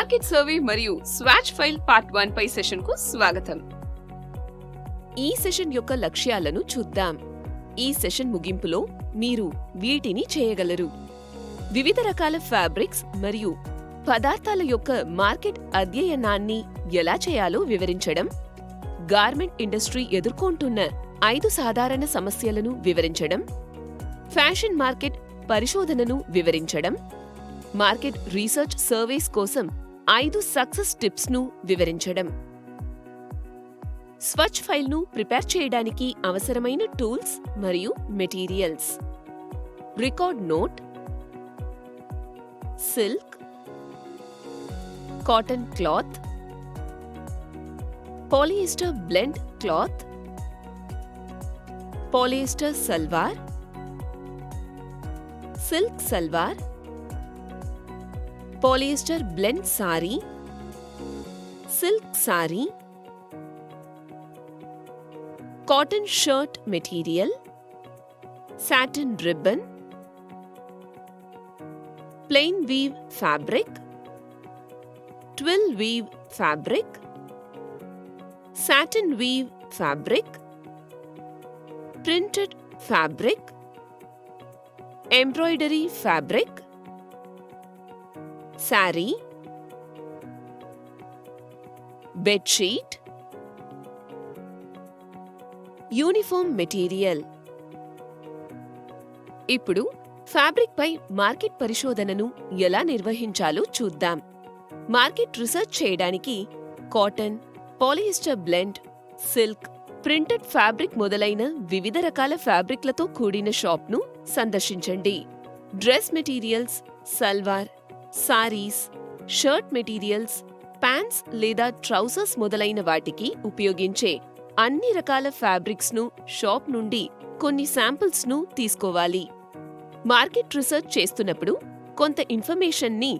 Market survey మరియు swatch file part 1 పై సెషన్కు స్వాగతం. ఈ సెషన్ యొక్క లక్ష్యాలను చూద్దాం. ఈ సెషన్ ముగింపులో మీరు వీటిని చేయగలరు: వివిధ రకాల ఫ్యాబ్రిక్స్ మరియు పదార్థాల యొక్క మార్కెట్ అధ్యయనాన్ని ఎలా చేయాలో వివరించడం, గార్మెంట్ ఇండస్ట్రీ ఎదుర్కొంటున్న 5 సాధారణ సమస్యలను వివరించడం, ఫ్యాషన్ మార్కెట్ పరిశోధనను వివరించడం, మార్కెట్ రీసెర్చ్ సర్వేస్ కోసం 5 సక్సెస్ టిప్స్ను వివరించడం. స్వచ్ ఫైల్ను ప్రిపేర్ చేయడానికి అవసరమైన టూల్స్ మరియు materials: record note, silk, cotton cloth, polyester blend cloth, polyester salwar, silk salwar, polyester blend sari, silk sari, cotton shirt material, satin ribbon, plain weave fabric, twill weave fabric, satin weave fabric, printed fabric, embroidery fabric, sari, bedsheet, uniform material. ఇప్పుడు fabric పై market పరిశోధనను ఎలా నిర్వహించాలో చూద్దాం. Market research చేయడానికి cotton, polyester blend, silk, printed fabric మొదలైన వివిధ రకాల ఫ్యాబ్రిక్లతో కూడిన షాప్ను సందర్శించండి. Dress materials, salwar, saris, shirt materials, pants లేదా ట్రౌజర్స్ మొదలైన వాటికి ఉపయోగించే అన్ని రకాల ఫ్యాబ్రిక్స్ను షాప్ నుండి కొన్ని శాంపిల్స్ను తీసుకోవాలి. మార్కెట్ రీసెర్చ్ చేస్తున్నప్పుడు కొంత ఇన్ఫర్మేషన్ని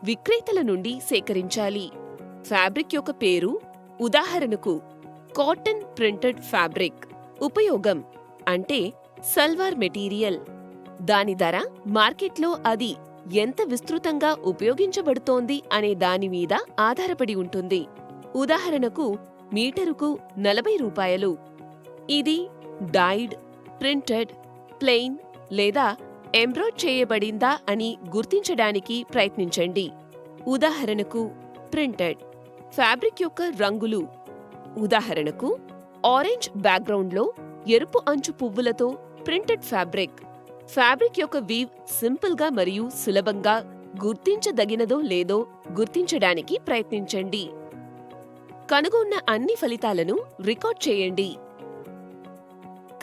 విక్రేతల నుండి సేకరించాలి. ఫ్యాబ్రిక్ యొక్క పేరు, ఉదాహరణకు కాటన్ ప్రింటెడ్ ఫ్యాబ్రిక్. ఉపయోగం అంటే సల్వార్ మెటీరియల్. దాని ధర, మార్కెట్లో అది ఎంత విస్తృతంగా ఉపయోగించబడుతోంది అనే దాని మీద ఆధారపడి ఉంటుంది. ఉదాహరణకు మీటరుకు 40 రూపాయలు. ఇది డైడ్, ప్రింటెడ్, ప్లెయిన్ లేదా ఎంబ్రాయిడ్ చేయబడిందా అని గుర్తించడానికి ప్రయత్నించండి. ఉదాహరణకు ప్రింటెడ్ ఫ్యాబ్రిక్ యొక్క రంగులు. ఉదాహరణకు ఆరెంజ్ బ్యాక్గ్రౌండ్లో ఎరుపు అంచు పువ్వులతో ప్రింటెడ్ ఫ్యాబ్రిక్. ఫ్యాబ్రిక్ యొక్క వీవ్ సింపుల్గా మరియు సులభంగా గుర్తించదగినదో లేదో గుర్తించడానికి ప్రయత్నించండి. కనుగొన్న అన్ని ఫలితాలను రికార్డ్ చేయండి.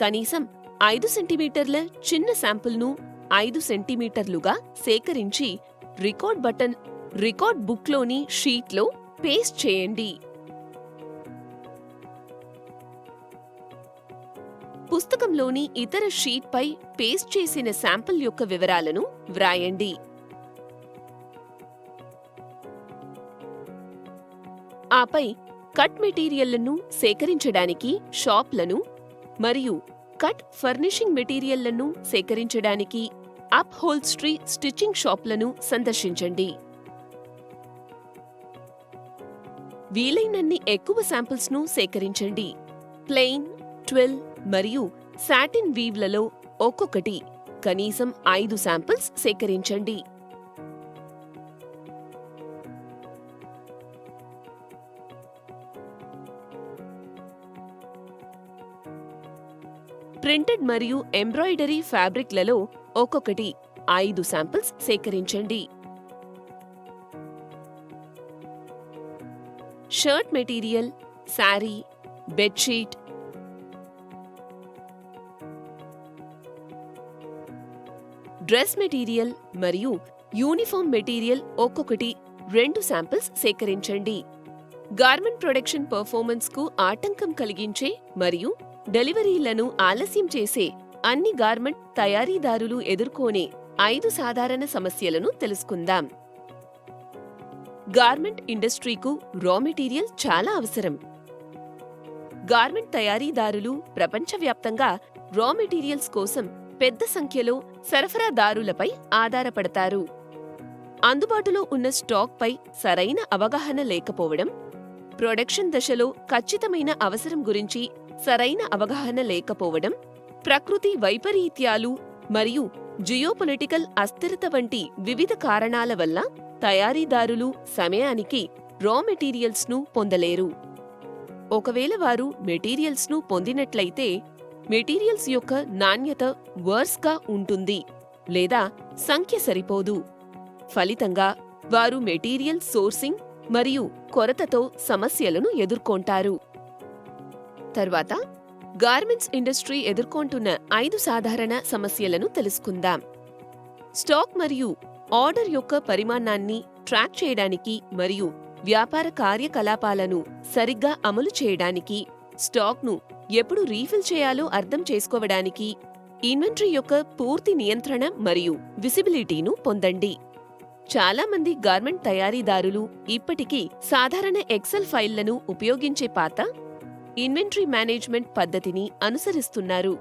కనీసం 5 సెంటీమీటర్ల చిన్న శాంపుల్ను 5 సెంటీమీటర్లుగా సేకరించి రికార్డ్ బుక్లోని షీట్లో పేస్ట్ చేయండి. పుస్తకంలోని ఇతర షీట్పై పేస్ట్ చేసిన శాంపిల్ యొక్క వివరాలను వ్రాయండి. ఆపై కట్ మెటీరియల్లను సేకరించడానికి షాప్లను మరియు కట్ ఫర్నిషింగ్ మెటీరియల్లను సేకరించడానికి అప్ హోల్స్ట్రీ స్టిచ్చింగ్ షాప్లను సందర్శించండి. వీలైనన్ని ఎక్కువ శాంపిల్స్ను సేకరించండి. ప్లెయిన్, ట్విల్ మరియు సాటిన్ వీవ్లలో ఒక్కొక్కటి కనీసం 5 శాంపిల్స్ సేకరించండి. ప్రింటెడ్ మరియు ఎంబ్రాయిడరీ ఫ్యాబ్రిక్లలో ఒక్కొక్కటి 5 శాంపిల్స్ సేకరించండి. Shirt material, sari, bedsheet, dress material మరియు యూనిఫామ్ మెటీరియల్ ఒక్కొక్కటి 2 శాంపిల్స్ సేకరించండి. గార్మెంట్ ప్రొడక్షన్ పర్ఫార్మెన్స్కు ఆటంకం కలిగించే మరియు డెలివరీలను ఆలస్యం చేసే అన్ని గార్మెంట్ తయారీదారులు ఎదుర్కొనే 5 సాధారణ సమస్యలను తెలుసుకుందాం. గార్మెంట్ ఇండస్ట్రీకు రా మెటీరియల్ చాలా అవసరం. గార్మెంట్ తయారీదారులు ప్రపంచవ్యాప్తంగా రా మెటీరియల్స్ కోసం పెద్ద సంఖ్యలో సరఫరాదారులపై ఆధారపడతారు. అందుబాటులో ఉన్న స్టాక్పై సరైన అవగాహన లేకపోవడం, ప్రొడక్షన్ దశలో ఖచ్చితమైన అవసరం గురించి సరైన అవగాహన లేకపోవడం, ప్రకృతి వైపరీత్యాలు మరియు జియోపొలిటికల్ అస్థిరత వంటి వివిధ కారణాల వల్ల తయారీదారులు సమయానికి రా మెటీరియల్స్ను పొందలేరు. ఒకవేళ వారు మెటీరియల్స్ను పొందినట్లయితే మెటీరియల్స్ యొక్క నాణ్యత వర్స్గా ఉంటుంది లేదా సంఖ్య సరిపోదు. ఫలితంగా వారు మెటీరియల్ సోర్సింగ్ మరియు కొరతతో సమస్యలను ఎదుర్కొంటారు. తర్వాత గార్మెంట్స్ ఇండస్ట్రీ ఎదుర్కొంటున్న 5 సాధారణ సమస్యలను తెలుసుకుందాం. స్టాక్ మరియు ఆర్డర్ యొక్క పరిమాణాన్ని ట్రాక్ చేయడానికి మరియు వ్యాపార కార్యకలాపాలను సరిగ్గా అమలు చేయడానికి, స్టాక్ను ఎప్పుడు రీఫిల్ చేయాలో అర్థం చేసుకోవడానికి, ఇన్వెంటరీ యొక్క పూర్తి నియంత్రణ మరియు విజిబిలిటీను పొందండి. చాలా మంది గార్మెంట్ తయారీదారులు ఇప్పటికీ సాధారణ ఎక్సెల్ ఫైళ్లను ఉపయోగించే పాత ఇన్వెంటరీ మేనేజ్మెంట్ పద్ధతిని అనుసరిస్తున్నారు.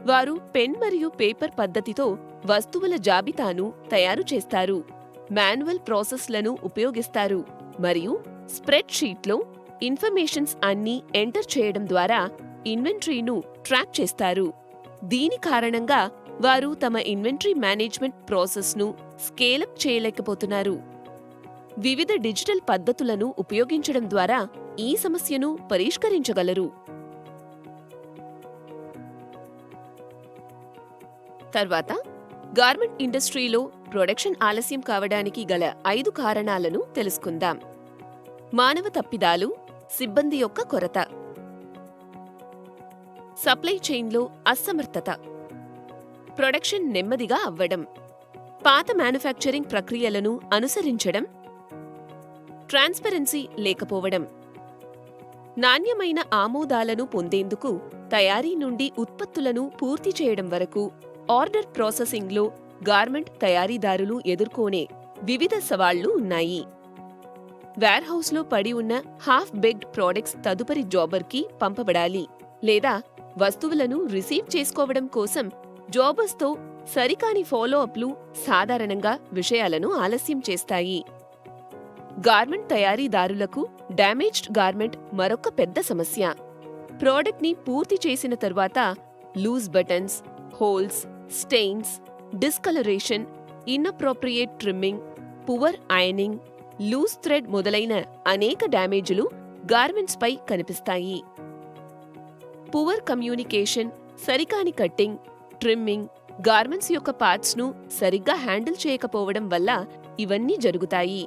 వారు పెన్ మరియు పేపర్ పద్ధతితో వస్తువుల జాబితాను తయారు చేస్తారు, మాన్యువల్ ప్రాసెస్లను ఉపయోగిస్తారు మరియు స్ప్రెడ్ షీట్లో ఇన్ఫర్మేషన్స్ అన్నీ ఎంటర్ చేయడం ద్వారా ఇన్వెంటరీను ట్రాక్ చేస్తారు. దీని కారణంగా వారు తమ ఇన్వెంటరీ మేనేజ్మెంట్ ప్రాసెస్ను స్కేలప్ చేయలేకపోతున్నారు. వివిధ డిజిటల్ పద్ధతులను ఉపయోగించడం ద్వారా ఈ సమస్యను పరిష్కరించగలరు. తర్వాత గార్మెంట్ ఇండస్ట్రీలో ప్రొడక్షన్ ఆలస్యం కావడానికి గల 5 కారణాలను తెలుసుకుందాం. మానవ తప్పిదాలు, సిబ్బంది యొక్క కొరత, సప్లై చైన్లో అసమర్థత, ప్రొడక్షన్ నెమ్మదిగా అవ్వడం, పాత మ్యానుఫ్యాక్చరింగ్ ప్రక్రియలను అనుసరించడం, ట్రాన్స్పరెన్సీ లేకపోవడం. నాణ్యమైన ఆమోదాలను పొందేందుకు తయారీ నుండి ఉత్పత్తులను పూర్తి చేయడం వరకు ఆర్డర్ ప్రాసెసింగ్లో గార్మెంట్ తయారీదారులు ఎదుర్కొనే వివిధ సవాళ్లు ఉన్నాయి. వేర్హౌస్లో పడి ఉన్న హాఫ్ బేక్డ్ ప్రోడక్ట్స్ తదుపరి జాబర్కి పంపబడాలి లేదా వస్తువులను రిసీవ్ చేసుకోవడం కోసం జాబర్స్తో సరికాని ఫాలోఅప్లు సాధారణంగా విషయాలను ఆలస్యం చేస్తాయి. గార్మెంట్ తయారీదారులకు డ్యామేజ్డ్ గార్మెంట్ మరొక పెద్ద సమస్య. ప్రోడక్ట్ని పూర్తి చేసిన తర్వాత loose buttons, holes, stains, discolouration, inappropriate trimming, poor ironing, loose thread మొదలైన అనేక డ్యామేజులు గార్మెంట్స్పై కనిపిస్తాయి. పువర్ కమ్యూనికేషన్, సరికాని కట్టింగ్, ట్రిమ్మింగ్, గార్మెంట్స్ యొక్క పార్ట్స్ను సరిగ్గా హ్యాండిల్ చేయకపోవడం వల్ల ఇవన్నీ జరుగుతాయి.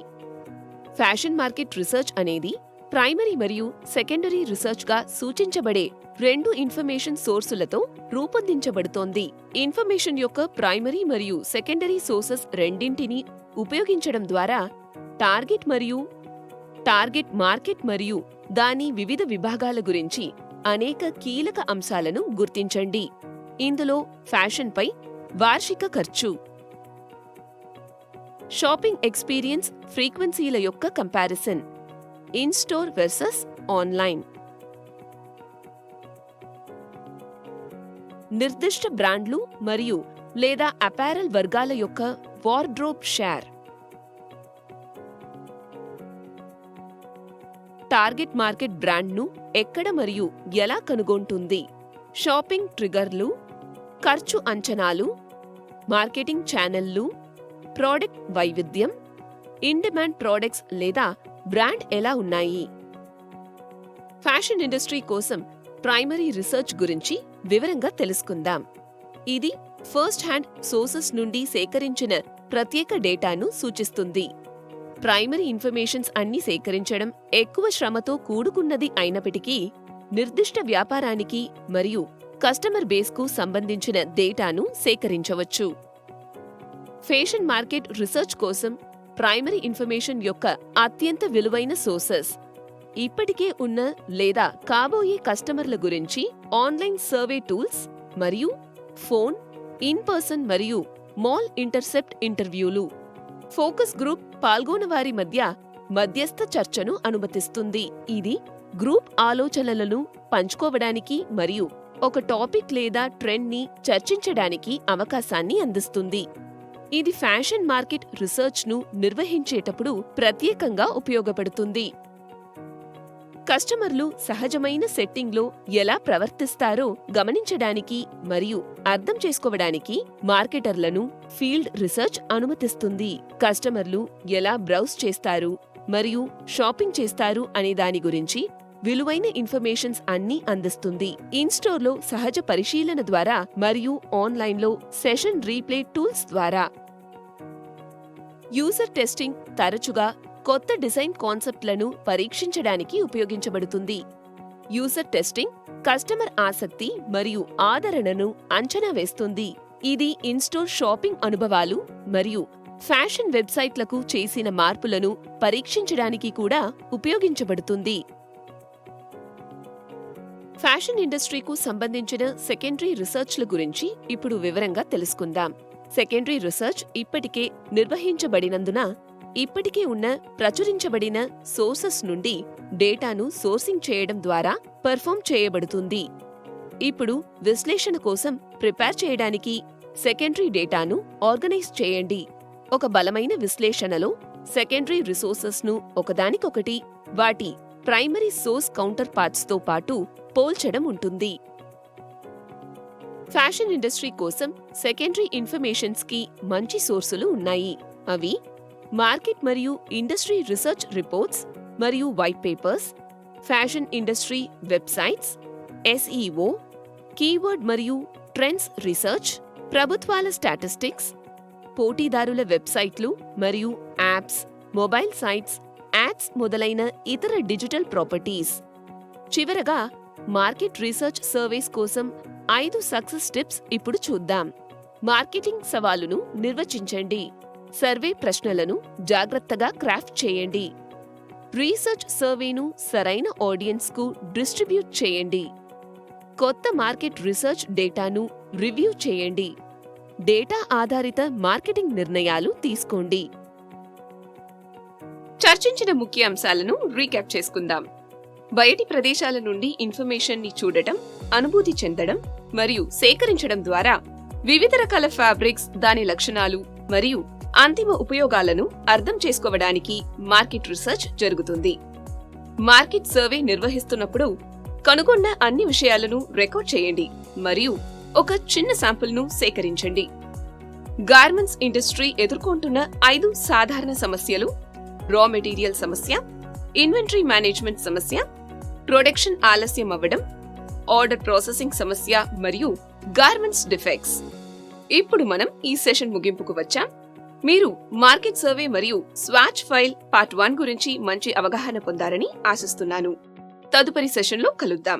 ఫ్యాషన్ మార్కెట్ రీసెర్చ్ అనేది ప్రైమరీ మరియు సెకండరీ రీసెర్చ్గా సూచించబడే 2 ఇన్ఫర్మేషన్ సోర్సులతో రూపొందించబడుతోంది. ఇన్ఫర్మేషన్ యొక్క ప్రైమరీ మరియు సెకండరీ సోర్సెస్ రెండింటినీ ఉపయోగించడం ద్వారా టార్గెట్ మార్కెట్ మరియు దాని వివిధ విభాగాల గురించి అనేక కీలక అంశాలను గుర్తించండి. ఇందులో ఫ్యాషన్పై వార్షిక ఖర్చు, షాపింగ్ ఎక్స్పీరియన్స్ ఫ్రీక్వెన్సీల యొక్క comparison, in store versus online, నిర్దిష్ట బ్రాండ్లు మరియు లేదా అపారెల్ వర్గాల యొక్క వార్డ్రోబ్ షేర్, టార్గెట్ మార్కెట్ బ్రాండ్ను ఎక్కడ మరియు ఎలా కనుగొంటుంది, షాపింగ్ ట్రిగర్లు, ఖర్చు అంచనాలు, మార్కెటింగ్ ఛానళ్లు, ప్రోడక్ట్ వైవిధ్యం, ఇన్ డిమాండ్ ప్రోడక్ట్స్ లేదా బ్రాండ్ ఎలా ఉన్నాయి. ఫ్యాషన్ ఇండస్ట్రీ కోసం ప్రైమరీ రీసెర్చ్ గురించి వివరంగా తెలుసుకుందాం. ఇది ఫస్ట్ హ్యాండ్ సోర్సెస్ నుండి సేకరించిన ప్రత్యేక డేటాను సూచిస్తుంది. ప్రైమరీ ఇన్ఫర్మేషన్స్ అన్ని సేకరించడం ఎక్కువ శ్రమతో కూడుకున్నది అయినప్పటికీ నిర్దిష్ట వ్యాపారానికి మరియు కస్టమర్ బేస్కు సంబంధించిన డేటాను సేకరించవచ్చు. ఫ్యాషన్ మార్కెట్ రీసెర్చ్ కోసం ప్రైమరీ ఇన్ఫర్మేషన్ యొక్క అత్యంత విలువైన సోర్సెస్ ఇప్పటికే ఉన్న లేదా కాబోయే కస్టమర్ల గురించి ఆన్లైన్ సర్వే టూల్స్ మరియు ఫోన్, ఇన్ పర్సన్ మరియు మాల్ ఇంటర్సెప్ట్ ఇంటర్వ్యూలు. ఫోకస్ గ్రూప్ పాల్గొనవారి మధ్యస్థ చర్చను అనుమతిస్తుంది. ఇది గ్రూప్ ఆలోచనలను పంచుకోవడానికి మరియు ఒక టాపిక్ లేదా ట్రెండ్ని చర్చించడానికి అవకాశాన్ని అందిస్తుంది. ఇది ఫ్యాషన్ మార్కెట్ రీసెర్చ్ను నిర్వహించేటప్పుడు ప్రత్యేకంగా ఉపయోగపడుతుంది. కస్టమర్లు సహజమైన సెట్టింగ్లో ఎలా ప్రవర్తిస్తారో గమనించడానికి మరియు అర్థం చేసుకోవడానికి మార్కెటర్లను ఫీల్డ్ రీసెర్చ్ అనుమతిస్తుంది. కస్టమర్లు ఎలా బ్రౌజ్ చేస్తారు మరియు షాపింగ్ చేస్తారు అనే దాని గురించి విలువైన ఇన్ఫర్మేషన్స్ అన్నీ అందిస్తుంది. ఇన్స్టోర్లో సహజ పరిశీలన ద్వారా మరియు ఆన్లైన్లో సెషన్ రీప్లే టూల్స్ ద్వారా. యూజర్ టెస్టింగ్ తరచుగా కొత్త డిజైన్ కాన్సెప్ట్లను పరీక్షించడానికి ఉపయోగించబడుతుంది. యూజర్ టెస్టింగ్ కస్టమర్ ఆసక్తి మరియు ఆదరణను అంచనా వేస్తుంది. ఇది ఇన్స్టోర్ షాపింగ్ అనుభవాలు మరియు ఫ్యాషన్ వెబ్సైట్లకు చేసిన మార్పులను పరీక్షించడానికి కూడా ఉపయోగించబడుతుంది. ఫ్యాషన్ ఇండస్ట్రీకు సంబంధించిన సెకండరీ రీసెర్చ్ల గురించి ఇప్పుడు వివరంగా తెలుసుకుందాం. సెకండరీ రీసెర్చ్ ఇప్పటికే నిర్వహించబడినందున ఇప్పటికే ఉన్న ప్రచురించబడిన సోర్సెస్ నుండి డేటాను సోర్సింగ్ చేయడం ద్వారా పర్ఫామ్ చేయబడుతుంది. ఇప్పుడు విశ్లేషణ కోసం ప్రిపేర్ చేయడానికి సెకండరీ డేటాను ఆర్గనైజ్ చేయండి. ఒక బలమైన విశ్లేషణలో సెకండరీ రిసోర్సెస్ను ఒకదానికొకటి వాటి ప్రైమరీ సోర్స్ కౌంటర్ పార్ట్స్తో పాటు పోల్చడం ఉంటుంది. ఫ్యాషన్ ఇండస్ట్రీ కోసం సెకండరీ ఇన్ఫర్మేషన్స్కి మంచి సోర్సులు ఉన్నాయి. అవి మార్కెట్ మరియు ఇండస్ట్రీ రీసెర్చ్ రిపోర్ట్స్ మరియు white papers, fashion industry websites, SEO, keyword మరియు ట్రెండ్స్ రీసెర్చ్, ప్రభుత్వాల స్టాటిస్టిక్స్, పోటీదారుల వెబ్సైట్లు మరియు యాప్స్, మొబైల్ సైట్స్, యాడ్స్ మొదలైన ఇతర డిజిటల్ ప్రాపర్టీస్. చివరగా మార్కెట్ రీసెర్చ్ సర్వేస్ కోసం 5 సక్సెస్ టిప్స్ ఇప్పుడు చూద్దాం. మార్కెటింగ్ సవాలును నిర్వచించండి. సర్వే ప్రశ్నలను జాగ్రత్తగా క్రాఫ్ట్ చేయండి. రీసెర్చ్ సర్వేను సరైన ఆడియన్స్కు డిస్ట్రిబ్యూట్ చేయండి. కొత్త మార్కెట్ రీసెర్చ్ డేటాను రివ్యూ చేయండి. డేటా ఆధారిత మార్కెటింగ్ నిర్ణయాలు తీసుకోండి. చర్చించిన ముఖ్య అంశాలను రీక్యాప్ చేసుకుందాం. బయటి ప్రదేశాల నుండి ఇన్ఫర్మేషన్ని చూడటం, అనుభూతి చెందడం మరియు సేకరించడం ద్వారా వివిధ రకాల ఫ్యాబ్రిక్స్, దాని లక్షణాలు మరియు అంతిమ ఉపయోగాలను అర్థం చేసుకోవడానికి మార్కెట్ రీసెర్చ్ జరుగుతుంది. మార్కెట్ సర్వే నిర్వహిస్తున్నప్పుడు కనుగొన్న అన్ని విషయాలను రికార్డ్ చేయండి మరియు ఒక చిన్న శాంపుల్ను సేకరించండి. గార్మెంట్స్ ఇండస్ట్రీ ఎదుర్కొంటున్న 5 సాధారణ సమస్యలు: రా మెటీరియల్ సమస్య, ఇన్వెంటరీ మేనేజ్మెంట్ సమస్య, ప్రొడక్షన్ ఆలస్యం అవ్వడం, ఆర్డర్ ప్రాసెసింగ్ సమస్య మరియు గార్మెంట్స్ డిఫెక్ట్స్. ఇప్పుడు మనం ఈ సెషన్ ముగింపుకు వచ్చాం. మీరు మార్కెట్ సర్వే మరియు స్వాచ్ ఫైల్ పార్ట్ 1 గురించి మంచి అవగాహన పొందారని ఆశిస్తున్నాను. తదుపరి సెషన్లో కలుద్దాం.